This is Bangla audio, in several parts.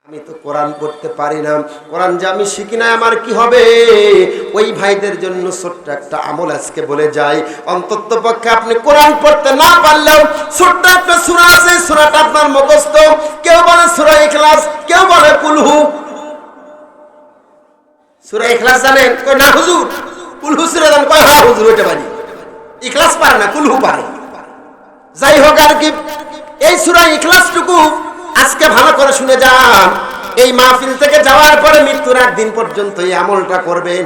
আমি তো কোরআন পড়তে পারি না, কোরআন যে আমি শিখি না আমার কি হবে? ওই ভাইদের জন্য ছোট্ট একটা আমল আজকে বলে যাই। অন্তত পক্ষে আপনি কোরআন পড়তে না পারলেও ছোট্ট একটা সূরা আছে, সূরাটা আপনার মুখস্থ। কেউ বলে সূরা ইখলাস, কেউ বলে কুলহু। সূরা ইখলাস জানেন? কই না হুজুর। কুলহু সূরা জানেন? কই হ্যাঁ হুজুর ওইটা পারি। ইখলাস পারে না, কুলহু পারে। যাই হোক আর কি, এই সূরা ইখলাসটুকু আজকে ভালো করে শুনে যান। এই মাহফিল থেকে যাওয়ার পরে মৃত্যুর একদিন পর্যন্ত এই আমলটা করবেন।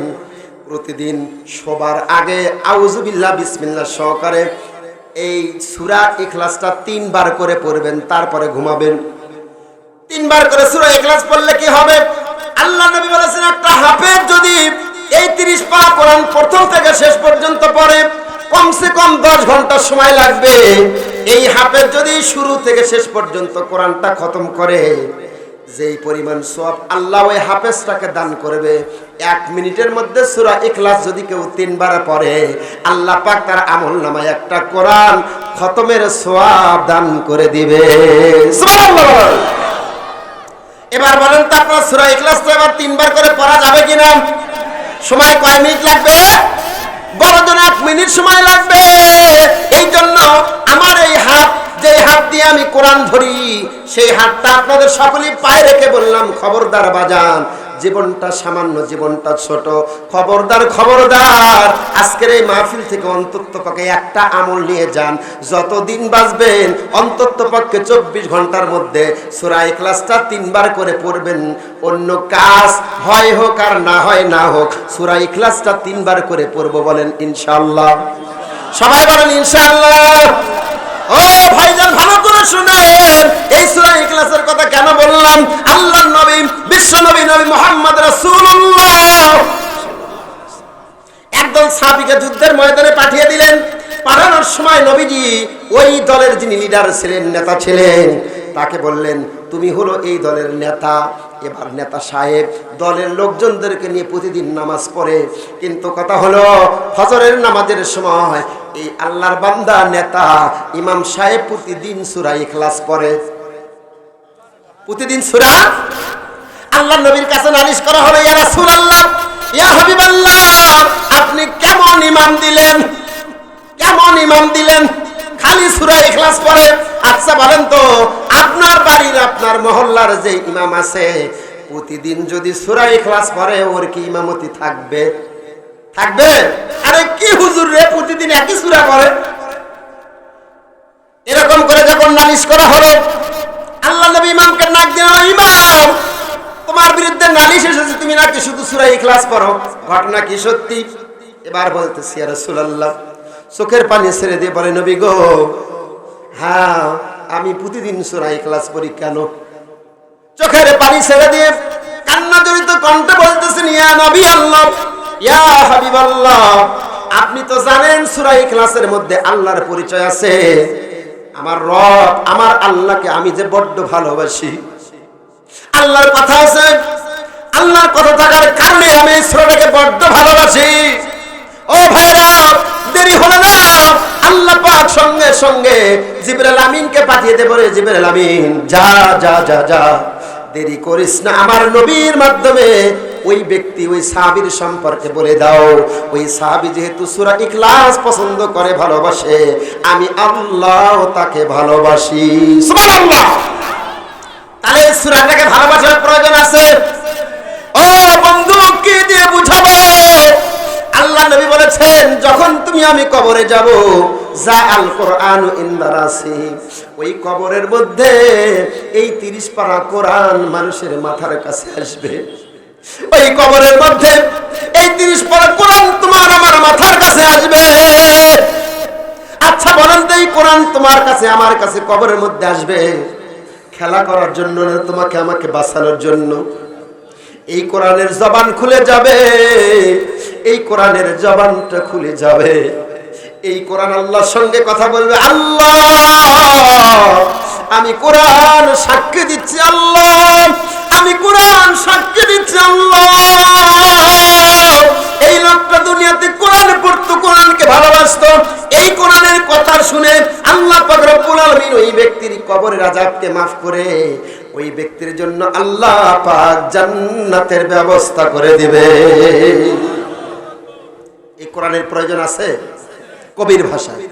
প্রতিদিন শোবার আগে আউযু বিল্লাহ বিসমিল্লাহ সহকারে এই সূরা ইখলাসটা 3 বার করে পড়বেন, তারপরে ঘুমাবেন। 3 বার করে সূরা ইখলাস পড়লে কি হবে? আল্লাহ নবী বলেছেন একটা হাফেজ যদি এই 30 পারা কোরআন প্রথম থেকে শেষ পর্যন্ত পড়ে কমসে কম 10 ঘন্টা সময় লাগবে। এই হাফেজ যদি শুরু থেকে শেষ পর্যন্ত কোরআনটা খতম করে, যেই পরিমাণ সওয়াব আল্লাহ ওই হাফেজটাকে দান করবে, 1 মিনিটের মধ্যে সূরা ইখলাস যদি কেউ 3 বার পড়ে, আল্লাহ পাক তার আমলনামায় একটা কোরআন খতমের সওয়াব দান করে দিবে। সুবহানাল্লাহ। এবার বলেন তো আপনার সূরা ইখলাস তো এবার 3 বার করে পড়া যাবে কিনা? সময় কয় মিনিট লাগবে? বড়জন 1 মিনিট সময় লাগবে। এই জন্য আমার এই হাত, যে হাত দিয়ে আমি কোরআন ধরি, সেই হাতটা আপনাদের সকলেই পায়ে রেখে বললাম, খবরদার বাজান, জীবনটা সামান্য, জীবনটা ছোট, খবরদার খবরদার। আজকের এই মাহফিল থেকে অন্তত পক্ষে একটা আমল নিয়ে যান। যতদিন বাঁচবেন অন্তত পক্ষে 24 ঘন্টার মধ্যে সূরা ইখলাসটা 3 বার করে পড়বেন। অন্য কাজ হয় হোক আর না হয় না হোক, সূরা ইখলাসটা 3 বার করে পড়ব। বলেন ইনশাআল্লাহ। সবাই বলেন ইনশাআল্লাহ। ও ভাইজান ভালো করে শুনেন, এই সূরা ইখলাসের কথা কেন বললাম? আল্লাহর নবী, বিশ্ব নবী, নবী মুহাম্মদ রাসূলুল্লাহ একদল সাহাবীকে যুদ্ধের ময়দানে পাঠিয়ে দিলেন। পাঠানোর সময় নবীজি ওই দলের যিনি লিডার ছিলেন, নেতা ছিলেন, তাকে বললেন তুমি হলো এই দলের নেতা। এবার নেতা সাহেব দলের লোকজনদেরকে নিয়ে প্রতিদিন নামাজ পড়ে, কিন্তু কথা হলো ফজরের নামাজের সময় এই আল্লাহর বান্দা নেতা ইমাম সাহেব প্রতিদিন সূরা ইখলাস পড়ে। প্রতিদিন সূরা। আল্লাহর নবীর কাছে নালিশ করা হলো, ইয়া রাসূলুল্লাহ, ইয়া হাবিবাল্লাহ, আপনি কেমন ইমাম দিলেন, কেমন ইমাম দিলেন, খালি সূরা ইখলাস পড়ে। আচ্ছা বলেন তো, আপনার বাড়ির, আপনার মহল্লার যে ইমাম আছে, প্রতিদিন যদি সূরা ইখলাস পড়ে, ওর কি ইমামতি থাকবে? থাকবে? আরে কি হুজুর রে, প্রতিদিন একই সূরা পড়ে। এরকম করে যখন নালিশ করা হলো, আল্লাহ নবী ইমামকে ডাক দিলেন, ইমাম তোমার বিরুদ্ধে নালিশ এসেছে, তুমি নাকি শুধু সূরা ইখলাস পড়ো, ঘটনা কি সত্যি? এবার বলতেছি, ইয়া রাসূলুল্লাহ, চোখের পানি ছেড়ে দিয়ে বলে, নবী গো, হ্যাঁ আমি প্রতিদিন সূরা ইখলাস পড়ি। কেন? চোখের পানি ছেড়ে দিয়ে কান্না জড়িত কণ্ঠে বলতেছেন, ইয়া নবী আল্লাহ, ইয়া হাবিবাল্লাহ, আপনি তো জানেন সূরা ইখলাসের মধ্যে আল্লাহর পরিচয় আছে। আমার রব, আমার আল্লাহকে আমি যে বড্ড ভালোবাসি, আল্লাহর কথা আছে, আল্লাহর কথা থাকার কারণে আমি এই সূরাটাকে বড্ড ভালোবাসি। ও ভাইরা, দেরি হলো না, আল্লাহ পাক সঙ্গে সঙ্গে জিবরাইল আমিনকে পাঠিয়ে দেব, রে জিবরাইল আমিন, যা যা যা যা, দেরি করিস না, আমার নবীর মাধ্যমে ওই ব্যক্তি, ওই সাহাবীর সম্পর্কে বলে দাও, ওই সাহাবী যেহেতু সূরা ইখলাস পছন্দ করে, ভালোবাসে, আমি আল্লাহ তাকে ভালোবাসি। সুবহানাল্লাহ। তাহলে এই সূরাটাকে ভালোবাসার প্রয়োজন আছে। ও বন্ধু, কি দিয়ে বুঝাবো? আল্লাহ নবী বলেছেন, যখন তুমি আমি কবরে যাব, যা আল কোরআন ইনদারাসি, ওই কবরের মধ্যে এই 30 পারা কোরআন মানুষের মাথার কাছে আসবে। ওই কবরের মধ্যে এই 30 পারা কোরআন তোমার আমার মাথার কাছে আসবে। আচ্ছা বলেন তো, এই কোরআন তোমার কাছে আমার কাছে কবরের মধ্যে আসবে খেলা করার জন্য না তোমাকে আমাকে বাঁচানোর জন্য? এই কোরআনের জবান খুলে যাবে, এই কোরআনের জবানটা খুলে যাবে, এই কোরআন আল্লাহর সঙ্গে কথা বলবে। আল্লাহ, আমি কোরআন সাক্ষী দিচ্ছি, আল্লাহ আমি কোরআন সাক্ষী দিচ্ছি, আল্লাহ এই লোকটা দুনিয়াতে কোরআন পড়তো, কোরআনকে ভালোবাসতো, এই কোরআনের কথা শুনে আল্লাহ পাক রব্বুল আলামিন ওই ব্যক্তির কবরের আযাবকে মাফ করে ওই ব্যক্তির জন্য আল্লাহ পাক জান্নাতের ব্যবস্থা করে দিবে। এই কোরআনের প্রয়োজন আছে কবির ভাষায়।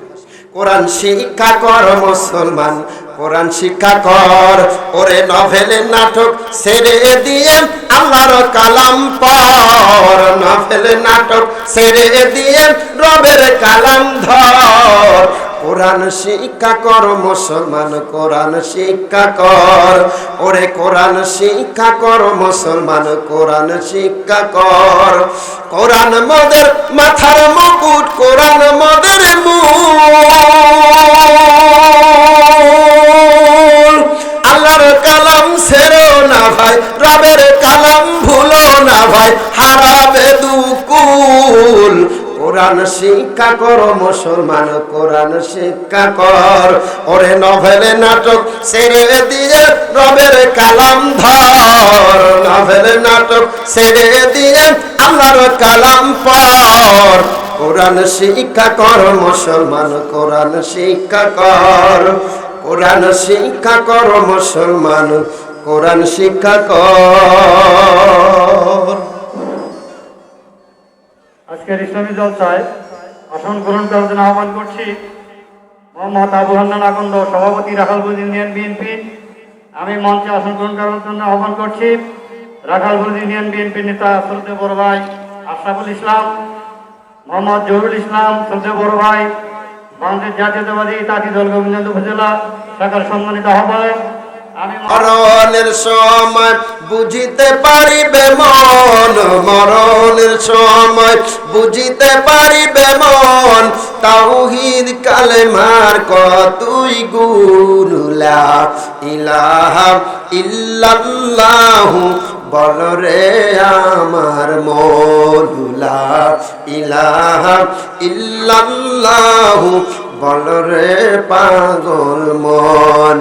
কোরআন শিক্ষা কর মুসলমান, কোরআন শিক্ষা কর, ওরে নভেলের নাটক ছেড়ে দিয়ে আল্লাহর কালাম পড়, নভেলের নাটক ছেড়ে দিয়ে রবের কালাম ধর। কোরআন শিক্ষা কর মুসলমান, কোরআন শিক্ষা কর, ওরে কোরআন শিক্ষা কর মুসলমান, কোরআন শিক্ষা কর। কোরআন মোদের মাথার মুকুট, কোরআন মোদের মূল। আল্লাহর কালাম ছেড়ো না ভাই, রবের কালাম ভুলো না ভাই, হারাবে দুকুল। কোরআন শিক্ষা কর মুসলমান, কোরআন শিক্ষা কর, ওরে নভেলে নাটক ছেড়ে দিয়ে রবের কালাম ধর, নভেলে নাটক ছেড়ে দিয়ে আল্লাহর কালাম পড়। কোরআন শিক্ষা কর মুসলমান, কোরআন শিক্ষা কর, কোরআন শিক্ষা কর মুসলমান, কোরআন শিক্ষা কর। আজকের ইসলামী জলসায় আসন গ্রহণ করার জন্য আহ্বান করছি মোহাম্মদ আবু হান্নান আকন্দ, সভাপতি রাখালগঞ্জ ইউনিয়ন বিএনপি। আমি মঞ্চে আসন গ্রহণ করার জন্য আহ্বান করছি রাখালগঞ্জ ইউনিয়ন বিএনপির নেতা শ্রদ্ধেয় বড় ভাই আশরাফুল ইসলাম, মোহাম্মদ জহুরুল ইসলাম শ্রদ্ধেয় বড় ভাই, বাংলাদেশ জাতীয়তাবাদী তাঁতি দল গোবিন্দগঞ্জ উপজেলা শাখার সম্মানিত আহ্বায়ক। মরণের সময় বুঝিতে পারিবে মন, মরণের সময় বুঝিতে পারিবে মন, তাওহীদ কালেমার কতই গুণ, লা ইলাহা ইল্লাল্লাহু বল রে আমার মন, লা ইলাহা ইল্লাল্লাহু বল রে পাগল মন।